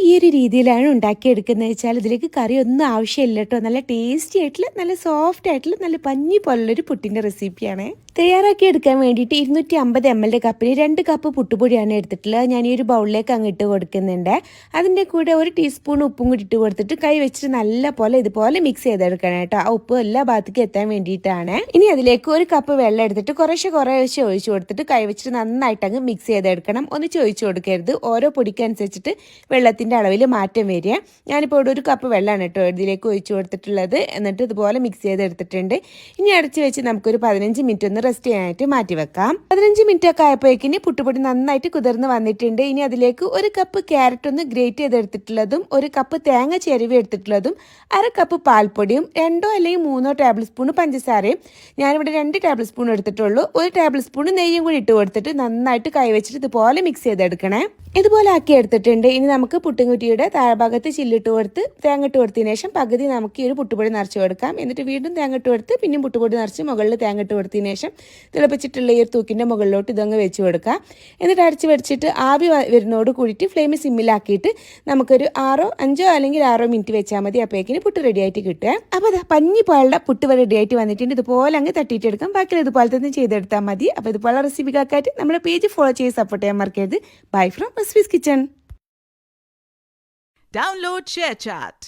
ഈ ഒരു രീതിയിലാണ് ഉണ്ടാക്കിയെടുക്കുന്നത് വെച്ചാൽ ഇതിലേക്ക് കറി ഒന്നും ആവശ്യമില്ല കേട്ടോ. നല്ല ടേസ്റ്റി ആയിട്ടുള്ള നല്ല സോഫ്റ്റ് ആയിട്ടുള്ള നല്ല പഞ്ഞി പോലുള്ളൊരു പുട്ടിൻ്റെ റെസിപ്പിയാണ്. തയ്യാറാക്കി എടുക്കാൻ വേണ്ടിയിട്ട് 250 ml കപ്പിന് 2 കപ്പ് പുട്ടുപൊടിയാണ് എടുത്തിട്ടുള്ളത്. ഞാൻ ഈ ഒരു ബൗളിലേക്ക് അങ്ങ് ഇട്ട് കൊടുക്കുന്നുണ്ട്. അതിൻ്റെ കൂടെ 1 ടീസ്പൂൺ ഉപ്പും കൂടി ഇട്ട് കൊടുത്തിട്ട് കൈ വെച്ചിട്ട് നല്ല പോലെ ഇതുപോലെ മിക്സ് ചെയ്തെടുക്കണം കേട്ടോ. ആ ഉപ്പ് എല്ലാ ഭാഗത്തേക്കും എത്താൻ വേണ്ടിയിട്ടാണ്. ഇനി അതിലേക്ക് 1 കപ്പ് വെള്ളം എടുത്തിട്ട് കുറേശ്ശെ ഒഴിച്ച് കൊടുത്തിട്ട് കൈ വെച്ചിട്ട് നന്നായിട്ട് അങ്ങ് മിക്സ് ചെയ്തെടുക്കണം. ഒന്ന് ചോദിച്ചു കൊടുക്കരുത്. ഓരോ പൊടിക്കനുസരിച്ചിട്ട് വെള്ളത്തിൻ്റെ അളവിൽ മാറ്റം വരിക. ഞാനിപ്പോൾ ഇവിടെ 1 കപ്പ് വെള്ളമാണ് കേട്ടോ ഇതിലേക്ക് ഒഴിച്ചു കൊടുത്തിട്ടുള്ളത്. എന്നിട്ട് ഇതുപോലെ മിക്സ് ചെയ്തെടുത്തിട്ടുണ്ട്. ഇനി അടച്ച് വെച്ച് നമുക്കൊരു 15 മിനിറ്റ് ഒന്ന് റെസ്റ്റ് ചെയ്യാനായിട്ട് മാറ്റി വെക്കാം. 15 മിനിറ്റ് ഒക്കെ ആയപ്പോഴേക്കിന് പുട്ടുപൊടി നന്നായിട്ട് കുതിർന്ന് വന്നിട്ടുണ്ട്. ഇനി അതിലേക്ക് 1 കപ്പ് ക്യാരറ്റ് ഒന്ന് ഗ്രേറ്റ് ചെയ്തെടുത്തിട്ടുള്ളതും 1 കപ്പ് തേങ്ങ ചെരുവി എടുത്തിട്ടുള്ളതും 1/2 കപ്പ് പാൽപ്പൊടിയും 2 അല്ലെങ്കിൽ 3 ടേബിൾ സ്പൂൺ പഞ്ചസാരയും ഞാനിവിടെ 2 ടേബിൾ സ്പൂൺ എടുത്തിട്ടുള്ളൂ. 1 ടേബിൾ സ്പൂൺ നെയ്യും കൂടി ഇട്ട് കൊടുത്തിട്ട് നന്നായിട്ട് കൈവച്ചിട്ട് ഇതുപോലെ മിക്സ് ചെയ്തെടുക്കണേ. ഇതുപോലെ ആക്കി എടുത്തിട്ടുണ്ട്. ഇനി നമുക്ക് പുട്ടുംകുറ്റിയുടെ താഴ്ഭാഗത്ത് ചില്ലിട്ട് കൊടുത്ത് തേങ്ങ ഇട്ട് കൊടുത്തതിന് ശേഷം പകുതി നമുക്ക് ഈ ഒരു പുട്ടുപൊടി നിറച്ച് കൊടുക്കാം. എന്നിട്ട് വീണ്ടും തേങ്ങ ഇട്ട് കൊടുത്ത് പിന്നെയും പുട്ടുപൊടി നിറച്ച് മുകളിൽ തേങ്ങ ഇട്ട് കൊടുത്തതിന് ശേഷം തിളപ്പിച്ചിട്ടുള്ള ഈ ഒരു തൂക്കിൻ്റെ മുകളിലോട്ട് ഇതങ്ങ് വെച്ച് കൊടുക്കാം. എന്നിട്ട് അടച്ച് വെച്ചിട്ട് ആവി വരുന്നതോട് കൂടിയിട്ട് ഫ്ലെയിം സിമ്മിലാക്കിയിട്ട് നമുക്കൊരു 5 അല്ലെങ്കിൽ 6 മിനിറ്റ് വെച്ചാൽ മതി. അപ്പോഴേക്കിന് പുട്ട് റെഡി ആയിട്ട് കിട്ടുക. അപ്പോൾ അതാ പഞ്ഞി പോലുള്ള പുട്ട് റെഡി ആയിട്ട് വന്നിട്ടുണ്ട്. ഇതുപോലെ അങ്ങ് തട്ടിയിട്ടെടുക്കാം. ബാക്കിയുള്ള ഇതുപോലെ തന്നെ ചെയ്തെടുത്താൽ മതി. അപ്പോൾ ഇതുപോലെ റെസിപ്പിക്കായിട്ട് നമ്മുടെ പേജ് ഫോളോ ചെയ്ത് സപ്പോർട്ട് ചെയ്യാൻ മറക്കരുത്. Bye from Masvi's Kitchen. Download ShareChat.